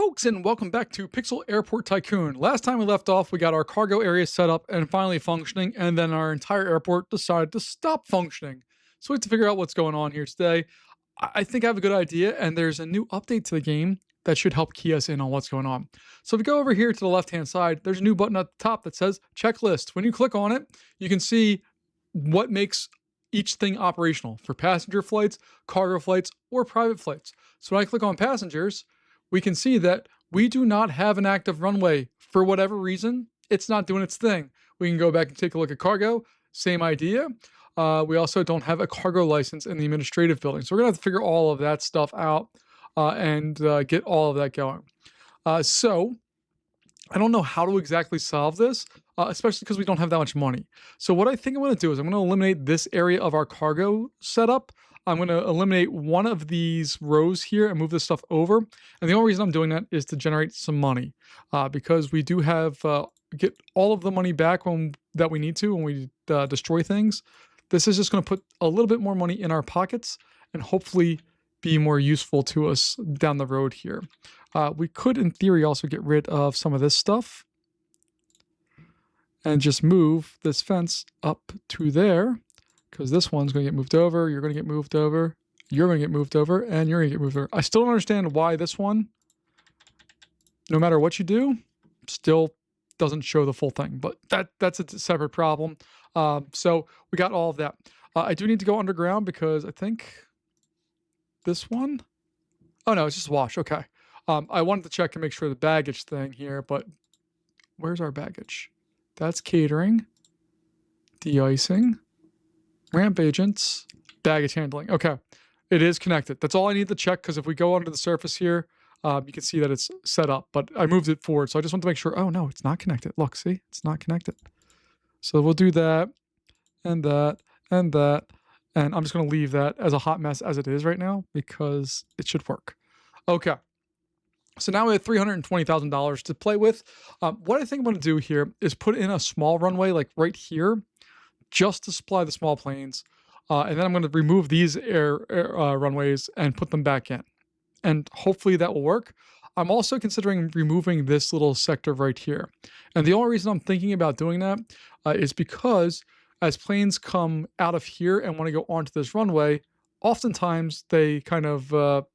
folks, and welcome back to Pixel Airport Tycoon. Last time we left off, we got our cargo area set up and finally functioning, and then our entire airport decided to stop functioning. So we have to figure out what's going on here today. I think I have a good idea, and there's a new update to the game that should help key us in on what's going on. So if we go over here to the left-hand side, there's a new button at the top that says checklist. When you click on it, you can see what makes each thing operational for passenger flights, cargo flights, or private flights. So when I click on passengers, we can see that we do not have an active runway. For whatever reason, it's not doing its thing. We can go back and take a look at cargo, same idea. We also don't have a cargo license in the administrative building. So we're gonna have to figure all of that stuff out and get all of that going. So I don't know how to exactly solve this, especially because we don't have that much money. So what I think I'm gonna do is I'm gonna eliminate this area of our cargo setup. I'm going to eliminate one of these rows here and move this stuff over. And the only reason I'm doing that is to generate some money because we do have get all of the money back that we need to when we destroy things. This is just going to put a little bit more money in our pockets and hopefully be more useful to us down the road here. We could, in theory, also get rid of some of this stuff and just move this fence up to there. Because this one's going to get moved over, you're going to get moved over, you're going to get moved over, and you're going to get moved over. I still don't understand why this one, no matter what you do, still doesn't show the full thing. But that's a separate problem. So we got all of that. I do need to go underground because I think this one... Oh, no, it's just wash. Okay. I wanted to check and make sure the baggage thing here, but where's our baggage? That's catering, de-icing, ramp agents, baggage handling. Okay, it is connected. That's all I need to check because if we go under the surface here, you can see that it's set up, but I moved it forward. So I just want to make sure, oh no, it's not connected. Look, see, it's not connected. So we'll do that and that and that. And I'm just going to leave that as a hot mess as it is right now because it should work. Okay. So now we have $320,000 to play with. What I think I'm going to do here is put in a small runway like right here, just to supply the small planes. And then I'm going to remove these runways and put them back in. And hopefully that will work. I'm also considering removing this little sector right here. And the only reason I'm thinking about doing that is because as planes come out of here and want to go onto this runway, oftentimes they kind of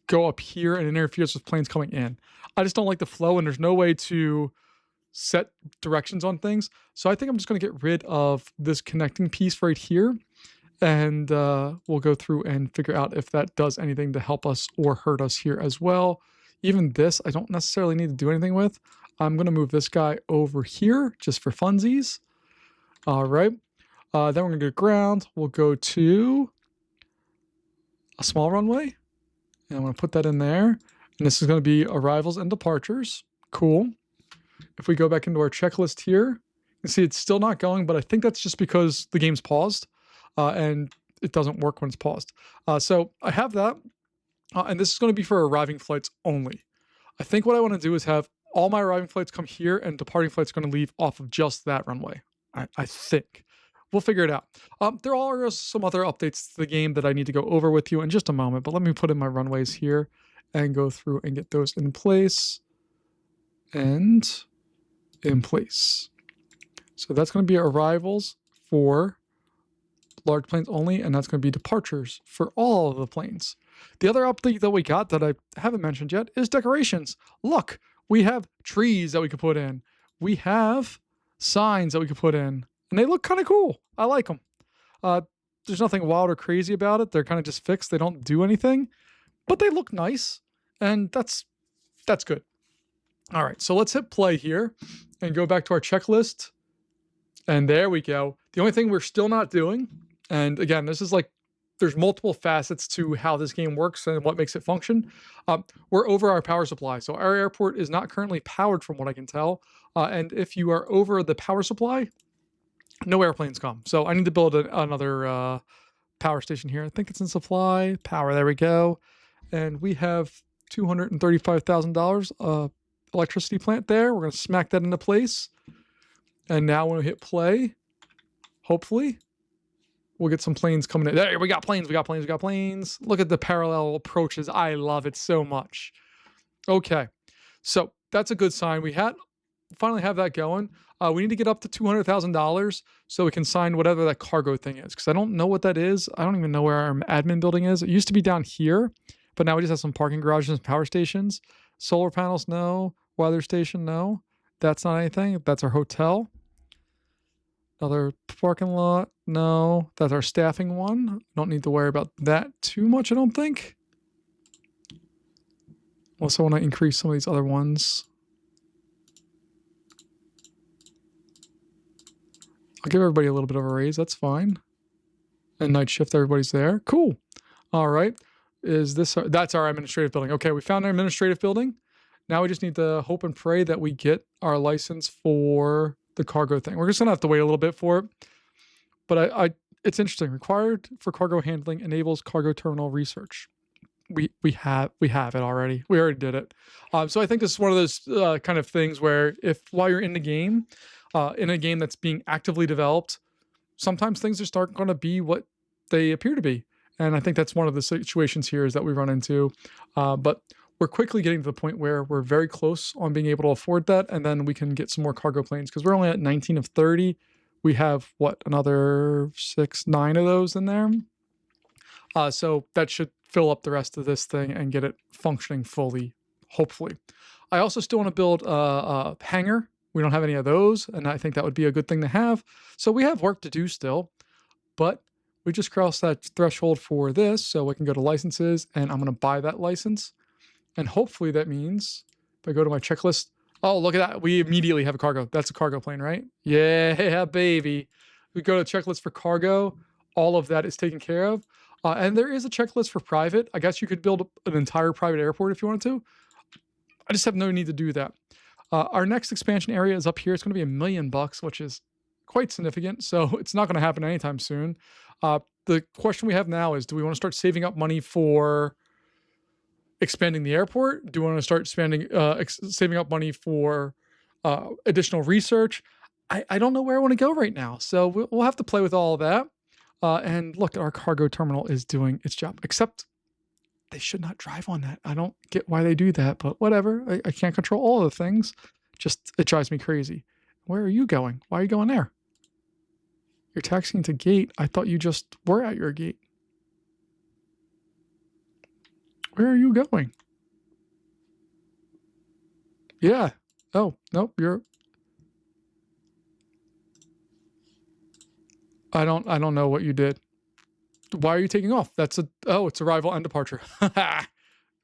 go up here and interferes with planes coming in. I just don't like the flow, and there's no way to set directions on things. So I think I'm just going to get rid of this connecting piece right here. And we'll go through and figure out if that does anything to help us or hurt us here as well. Even this, I don't necessarily need to do anything with. I'm going to move this guy over here just for funsies. All right. Then we're going to go ground. We'll go to a small runway. And I'm going to put that in there. And this is going to be arrivals and departures. Cool. If we go back into our checklist here, you can see it's still not going, but I think that's just because the game's paused and it doesn't work when it's paused. So I have that, and this is going to be for arriving flights only. I think what I want to do is have all my arriving flights come here and departing flights are going to leave off of just that runway. I think. We'll figure it out. There are some other updates to the game that I need to go over with you in just a moment, but let me put in my runways here and go through and get those in place. And in place. So that's going to be arrivals for large planes only, and that's going to be departures for all of the planes. The other update that we got that I haven't mentioned yet is decorations. Look, we have trees that we could put in. We have signs that we could put in, and they look kind of cool. I like them. There's nothing wild or crazy about it. They're kind of just fixed. They don't do anything, but they look nice, and that's good. All right, so let's hit play here and go back to our checklist. And there we go. The only thing we're still not doing, and again, this is like, there's multiple facets to how this game works and what makes it function. We're over our power supply. So our airport is not currently powered from what I can tell. And if you are over the power supply, no airplanes come. So I need to build another power station here. I think it's in supply, power, there we go. And we have $235,000 electricity plant there. We're going to smack that into place. And now when we hit play, hopefully we'll get some planes coming in. There, we got planes. Look at the parallel approaches. I love it so much. Okay. So that's a good sign. We finally have that going. We need to get up to $200,000 so we can sign whatever that cargo thing is. Because I don't know what that is. I don't even know where our admin building is. It used to be down here, but now we just have some parking garages and power stations. Solar panels, no. Weather station, no. That's not anything. That's our hotel. Another parking lot, no. That's our staffing one. Don't need to worry about that too much, I don't think. Also want to increase some of these other ones. I'll give everybody a little bit of a raise. That's fine. And night shift, everybody's there. Cool. All right. That's our administrative building. Okay, we found our administrative building. Now we just need to hope and pray that we get our license for the cargo thing. We're just gonna have to wait a little bit for it. But it's interesting. Required for cargo handling enables cargo terminal research. We have it already. We already did it. So I think this is one of those kind of things where if while you're in the game, in a game that's being actively developed, sometimes things just aren't going to be what they appear to be. And I think that's one of the situations here is that we run into. But we're quickly getting to the point where we're very close on being able to afford that. And then we can get some more cargo planes because we're only at 19 of 30. We have, what, another 9 of those in there? So that should fill up the rest of this thing and get it functioning fully, hopefully. I also still want to build a hangar. We don't have any of those, and I think that would be a good thing to have. So we have work to do still, but we just crossed that threshold for this, so we can go to licenses, and I'm going to buy that license. And hopefully that means if I go to my checklist, oh, look at that. We immediately have a cargo. That's a cargo plane, right? Yeah, baby. We go to checklist for cargo. All of that is taken care of. And there is a checklist for private. I guess you could build an entire private airport if you wanted to. I just have no need to do that. Our next expansion area is up here. It's going to be $1 million, which is quite significant. So it's not going to happen anytime soon. The question we have now is, do we want to start saving up money for expanding the airport? Do we want to start saving up money for additional research? I don't know where I want to go right now. So we'll have to play with all of that. And look, our cargo terminal is doing its job, except they should not drive on that. I don't get why they do that, but whatever. I can't control all of the things. Just, it drives me crazy. Where are you going? Why are you going there? You're taxiing to gate. I thought you just were at your gate. Where are you going? Yeah. Oh, nope, I don't know what you did. Why are you taking off? It's arrival and departure. We're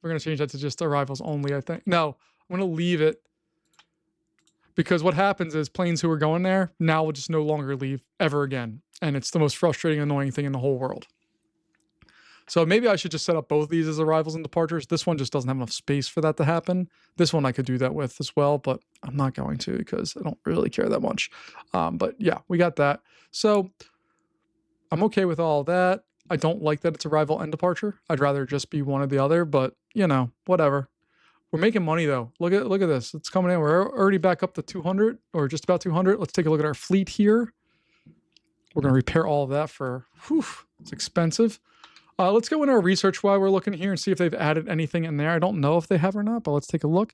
going to change that to just arrivals only, I think. No, I'm going to leave it because what happens is planes who are going there now will just no longer leave ever again. And it's the most frustrating, annoying thing in the whole world. So maybe I should just set up both of these as arrivals and departures. This one just doesn't have enough space for that to happen. This one I could do that with as well, but I'm not going to because I don't really care that much. But yeah, we got that. So I'm okay with all that. I don't like that it's arrival and departure. I'd rather just be one or the other, but you know, whatever. We're making money though. Look at this. It's coming in. We're already back up to 200 or just about 200. Let's take a look at our fleet here. We're going to repair all of that for, it's expensive. Let's go into our research while we're looking here and see if they've added anything in there. I don't know if they have or not, but let's take a look.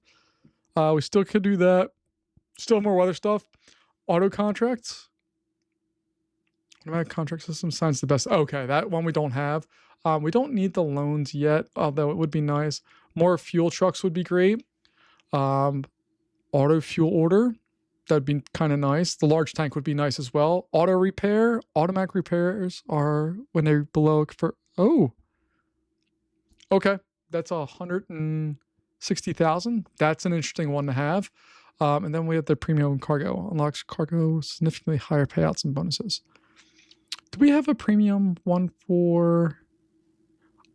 We still could do that. Still more weather stuff. Auto contracts. Automatic contract system signs the best. Okay, that one we don't have. We don't need the loans yet, although it would be nice. More fuel trucks would be great. Auto fuel order. That'd be kind of nice. The large tank would be nice as well. Auto repair. Automatic repairs are when they're below. Oh. Okay. That's 160,000. That's an interesting one to have. And then we have the premium cargo. Unlocks cargo significantly higher payouts and bonuses. Do we have a premium one for...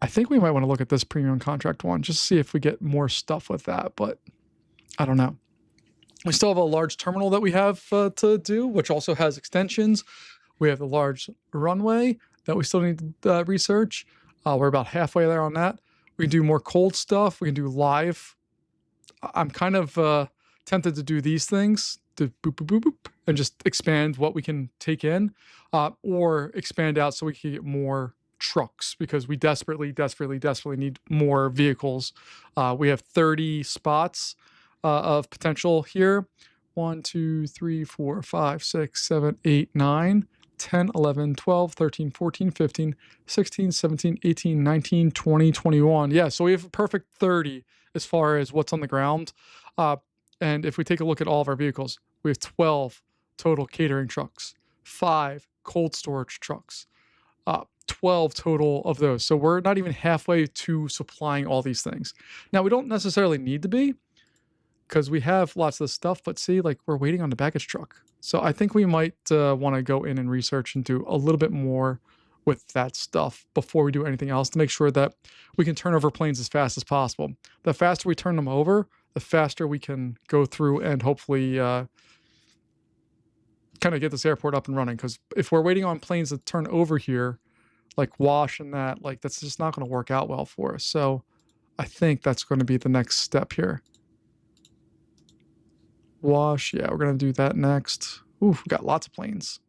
I think we might want to look at this premium contract one, just to see if we get more stuff with that, but I don't know. We still have a large terminal that we have to do, which also has extensions. We have the large runway that we still need to research. We're about halfway there on that. We can do more cold stuff. We can do live. I'm kind of tempted to do these things, to boop, boop, boop, boop, and just expand what we can take in, or expand out so we can get more trucks because we desperately need more vehicles. We have 30 spots of potential here. 1, 2, 3, 4, 5, 6, 7, 8, 9, 10, 11, 12, 13, 14, 15, 16, 17, 18, 19, 20, 21. Yeah, so we have a perfect 30 as far as what's on the ground. And if we take a look at all of our vehicles, we have 12 total catering trucks, 5 cold storage trucks, 12 total of those. So we're not even halfway to supplying all these things. Now, we don't necessarily need to be because we have lots of stuff, but see, like we're waiting on the baggage truck. So I think we might want to go in and research and do a little bit more with that stuff before we do anything else to make sure that we can turn over planes as fast as possible. The faster we turn them over, the faster we can go through and hopefully kind of get this airport up and running. Because if we're waiting on planes to turn over here, like Wash and that, like that's just not going to work out well for us. So I think that's going to be the next step here. Wash, yeah, we're going to do that next. Ooh, we've got lots of planes.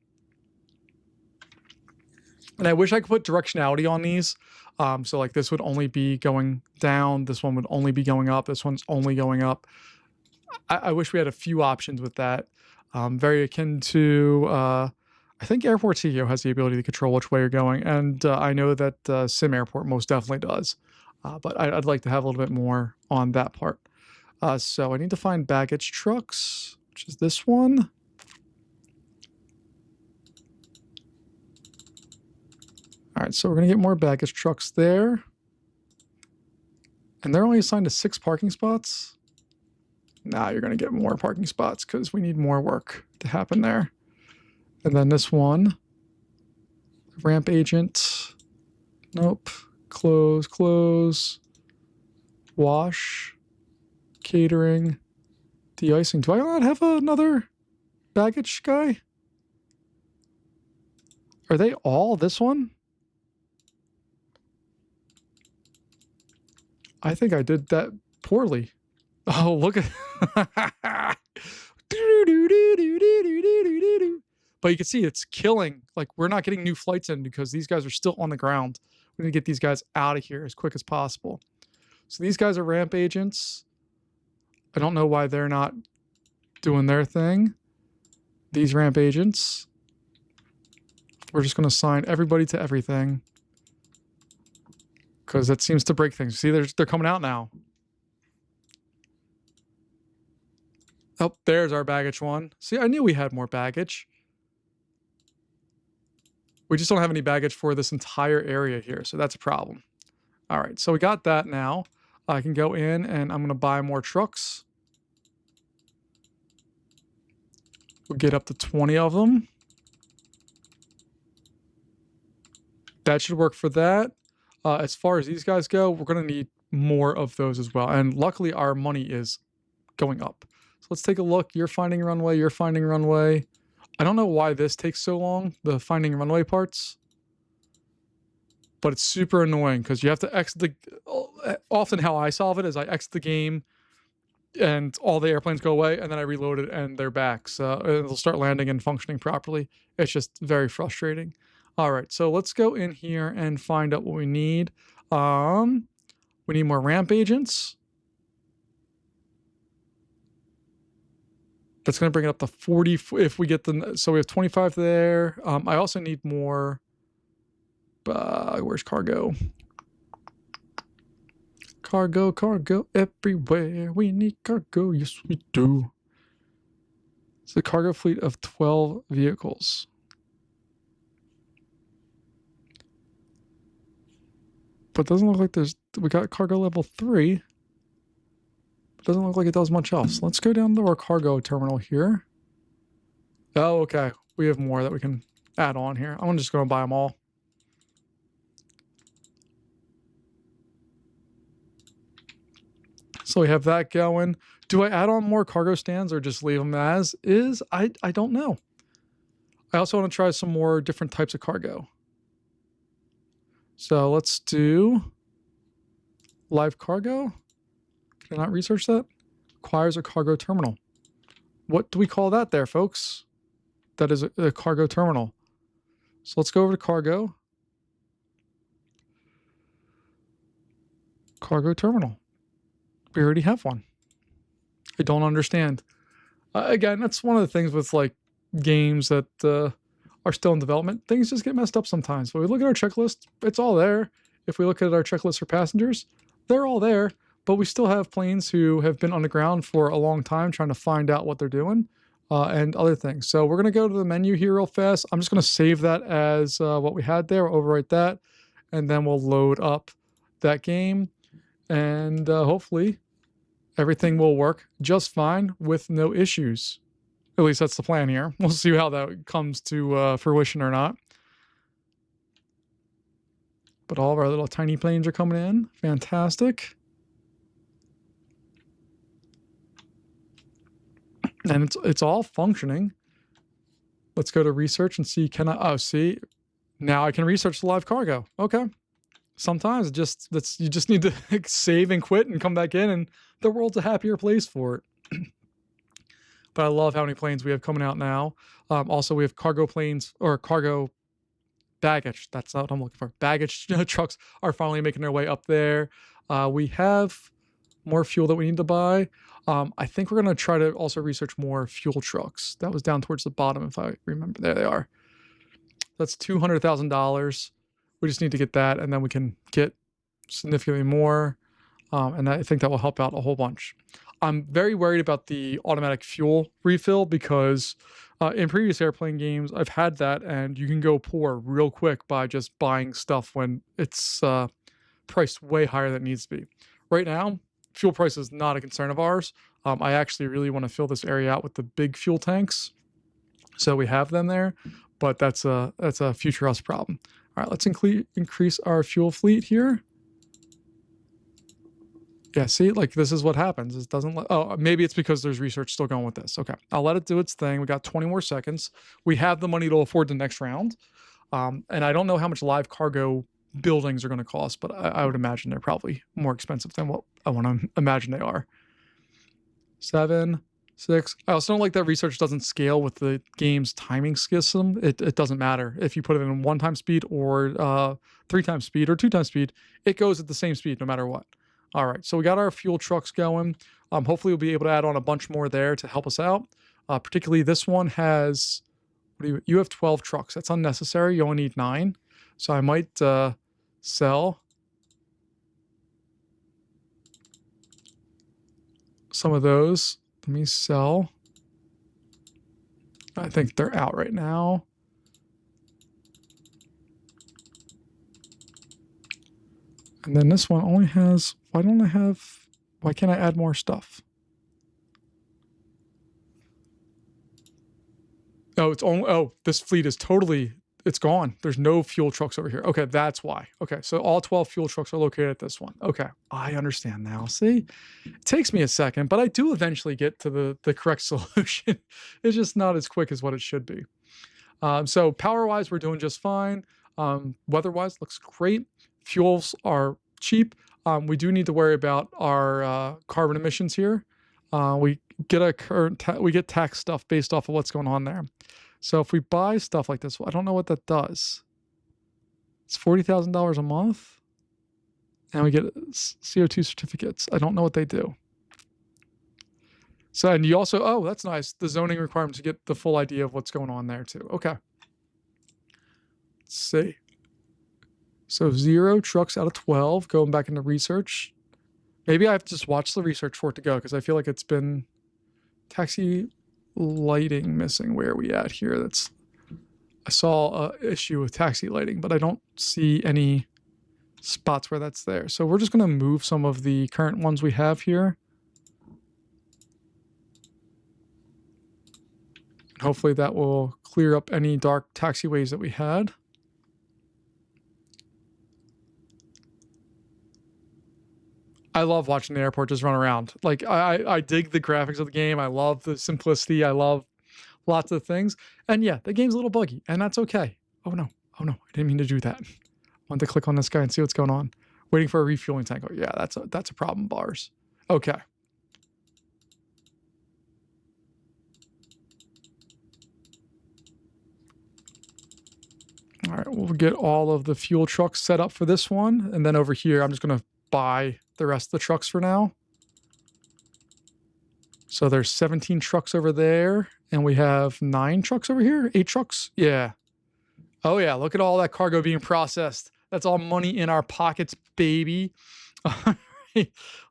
And I wish I could put directionality on these. So like this would only be going down. This one would only be going up. This one's only going up. I wish we had a few options with that. Very akin to, I think Airport CEO has the ability to control which way you're going. And I know that Sim Airport most definitely does. But I'd like to have a little bit more on that part. So I need to find baggage trucks, which is this one. All right, so we're going to get more baggage trucks there. And they're only assigned to 6 parking spots. Nah, you're going to get more parking spots because we need more work to happen there. And then this one, ramp agent. Nope. Close. Wash. Catering. De-icing. Do I not have another baggage guy? Are they all this one? I think I did that poorly. Oh, look at... But you can see it's killing. Like, we're not getting new flights in because these guys are still on the ground. We need to get these guys out of here as quick as possible. So these guys are ramp agents. I don't know why they're not doing their thing. These ramp agents. We're just going to assign everybody to everything. Because that seems to break things. See, they're coming out now. Oh, there's our baggage one. See, I knew we had more baggage. We just don't have any baggage for this entire area here, so that's a problem. All right, so we got that now. I can go in and I'm going to buy more trucks. We'll get up to 20 of them. That should work for that. As far as these guys go, we're going to need more of those as well. And luckily, our money is going up. So let's take a look. You're finding runway. You're finding runway. I don't know why this takes so long, the finding runway parts. But it's super annoying because you have to exit the... Often how I solve it is I exit the game and all the airplanes go away and then I reload it and they're back. So it'll start landing and functioning properly. It's just very frustrating. All right, so let's go in here and find out what we need. We need more ramp agents. That's going to bring it up to 40 if we get the... So we have 25 there. I also need more... where's cargo? Cargo everywhere. We need cargo. Yes, we do. It's a cargo fleet of 12 vehicles. But it doesn't look like there's... We got cargo level 3. It doesn't look like it does much else. Let's go down to our cargo terminal here. Oh, okay. We have more that we can add on here. I'm just going to buy them all. So we have that going. Do I add on more cargo stands or just leave them as is? I don't know. I also want to try some more different types of cargo. So let's do live cargo. Can I not research that? Requires a cargo terminal. What do we call that there, folks? That is a cargo terminal. So let's go over to cargo. Cargo terminal. We already have one. I don't understand. Again, that's one of the things with like games that are still in development. Things just get messed up sometimes. When we look at our checklist, it's all there. If we look at our checklist for passengers, they're all there. But we still have planes who have been on the ground for a long time trying to find out what they're doing and other things. So we're going to go to the menu here real fast. I'm just going to save that as what we had there. We'll overwrite that. And then we'll load up that game. And hopefully everything will work just fine with no issues. At least that's the plan here. We'll see how that comes to fruition or not. But all of our little tiny planes are coming in. Fantastic. And it's all functioning. Let's go to research and see, can I, oh, see, now I can research the live cargo. Okay. Sometimes you just need to save and quit and come back in, and the world's a happier place for it. But I love how many planes we have coming out now. Also, we have cargo planes or cargo baggage. That's not what I'm looking for. Baggage trucks are finally making their way up there. We have more fuel that we need to buy. I think we're going to try to also research more fuel trucks. That was down towards the bottom, if I remember. There they are. That's $200,000. We just need to get that, and then we can get significantly more. And I think that will help out a whole bunch. I'm very worried about the automatic fuel refill because in previous airplane games, I've had that, and you can go poor real quick by just buying stuff when it's priced way higher than it needs to be. Right now, fuel price is not a concern of ours. I actually really want to fill this area out with the big fuel tanks. So we have them there, but that's a future us problem. All right, let's increase our fuel fleet here. Yeah, see, like this is what happens. It doesn't let, oh, maybe it's because there's research still going with this. Okay, I'll let it do its thing. We got 20 more seconds. We have the money to afford the next round. And I don't know how much live cargo buildings are going to cost, but I would imagine they're probably more expensive than what I want to imagine they are. 7, 6. I also don't like that research doesn't scale with the game's timing system. It doesn't matter if you put it in 1 time speed or 3 times speed or 2 times speed. It goes at the same speed no matter what. All right, so we got our fuel trucks going. Hopefully we'll be able to add on a bunch more there to help us out. Particularly this one has, you have 12 trucks. That's unnecessary. You only need 9. So I might sell some of those. Let me sell. I think they're out right now. And then this one only has, why can't I add more stuff? Oh, this fleet is totally, it's gone. There's no fuel trucks over here. Okay, that's why. Okay, so all 12 fuel trucks are located at this one. Okay, I understand now. See, it takes me a second, but I do eventually get to the correct solution. It's just not as quick as what it should be. So power-wise, we're doing just fine. Weather-wise, looks great. Fuels are cheap. We do need to worry about our carbon emissions here. We get tax stuff based off of what's going on there. So if we buy stuff like this, I don't know what that does. It's $40,000 a month, and we get CO2 certificates. I don't know what they do. So, and you also, oh, that's nice. The zoning requirements to get the full idea of what's going on there too. Okay. Let's see. So 0 trucks out of 12, going back into research. Maybe I have to just watch the research for it to go, because I feel like it's been taxi lighting missing. Where are we at here? I saw an issue with taxi lighting, but I don't see any spots where that's there. So we're just going to move some of the current ones we have here. And hopefully that will clear up any dark taxiways that we had. I love watching the airport just run around. Like, I dig the graphics of the game. I love the simplicity. I love lots of things. And yeah, the game's a little buggy, and that's okay. Oh no, I didn't mean to do that. I wanted to click on this guy and see what's going on. Waiting for a refueling tank. Oh yeah, that's a problem, bars. Okay. All right, we'll get all of the fuel trucks set up for this one. And then over here, I'm just going to buy the rest of the trucks for now. So there's 17 trucks over there, and we have 9 trucks over here? 8 trucks? Yeah. Oh yeah, look at all that cargo being processed. That's all money in our pockets, baby. All right,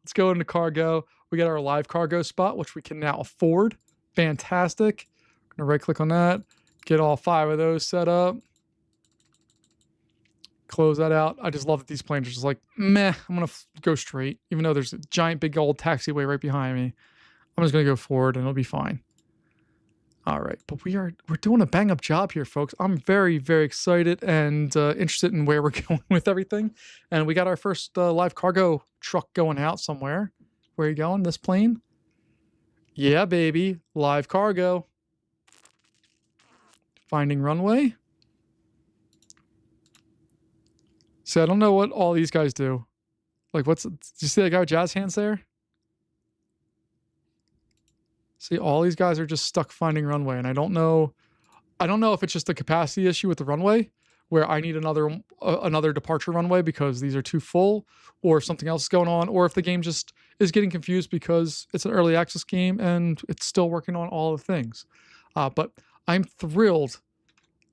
let's go into cargo. We got our live cargo spot, which we can now afford. Fantastic. I'm gonna right click on that, get all 5 of those set up. Close that out. I just love that these planes are just like, meh, I'm gonna go straight, even though there's a giant big old taxiway right behind me. I'm just gonna go forward and it'll be fine. All right, but we're doing a bang up job here, folks. I'm very, very excited and interested in where we're going with everything. And we got our first live cargo truck going out somewhere. Where are you going? This plane? Yeah, baby. Live cargo. Finding runway. See, I don't know what all these guys do. Like, did you see that guy with jazz hands there? See, all these guys are just stuck finding runway, and I don't know if it's just a capacity issue with the runway, where I need another departure runway because these are too full, or if something else is going on, or if the game just is getting confused because it's an early access game and it's still working on all the things. But I'm thrilled,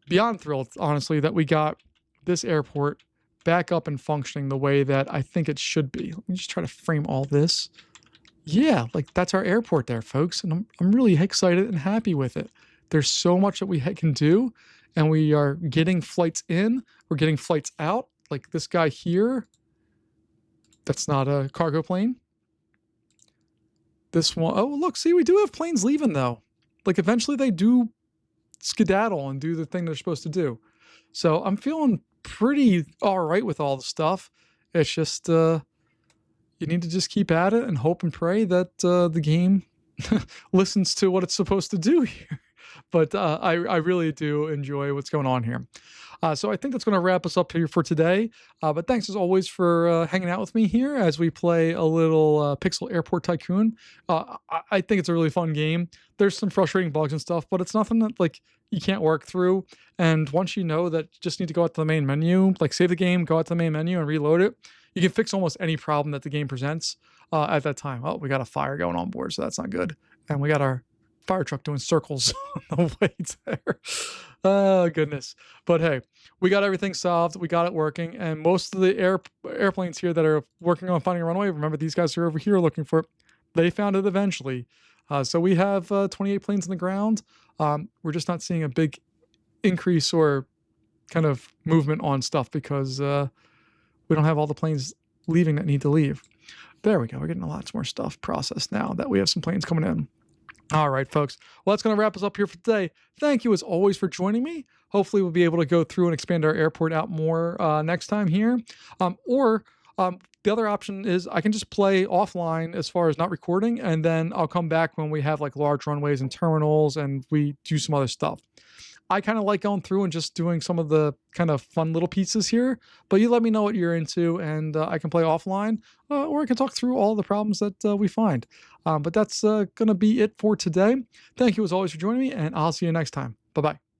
beyond thrilled, honestly, that we got this airport back up and functioning the way that I think it should be. Let me just try to frame all this. Yeah, like that's our airport there, folks, and I'm really excited and happy with it. There's so much that we can do, and we are getting flights in, we're getting flights out. Like this guy here, that's not a cargo plane. This one, oh look, see, we do have planes leaving though. Like eventually they do skedaddle and do the thing they're supposed to do. So I'm feeling pretty all right with all the stuff. It's just you need to just keep at it and hope and pray that the game listens to what it's supposed to do here. But I really do enjoy what's going on here. So I think that's going to wrap us up here for today. But thanks as always for hanging out with me here as we play a little Pixel Airport Tycoon. I think it's a really fun game. There's some frustrating bugs and stuff, but it's nothing that like you can't work through. And once you know that you just need to go out to the main menu, like save the game, go out to the main menu and reload it, you can fix almost any problem that the game presents at that time. Oh, we got a fire going on board, so that's not good. And we got our fire truck doing circles on the way there. Oh, goodness. But hey, we got everything solved. We got it working. And most of the airplanes here that are working on finding a runway, remember these guys are over here looking for it. They found it eventually. So we have 28 planes in the ground. We're just not seeing a big increase or kind of movement on stuff because we don't have all the planes leaving that need to leave. There we go. We're getting lots more stuff processed now that we have some planes coming in. All right, folks. Well, that's going to wrap us up here for today. Thank you, as always, for joining me. Hopefully, we'll be able to go through and expand our airport out more next time here. Or the other option is I can just play offline as far as not recording, and then I'll come back when we have like large runways and terminals and we do some other stuff. I kind of like going through and just doing some of the kind of fun little pieces here, but you let me know what you're into and I can play offline or I can talk through all the problems that we find. But that's going to be it for today. Thank you as always for joining me and I'll see you next time. Bye-bye.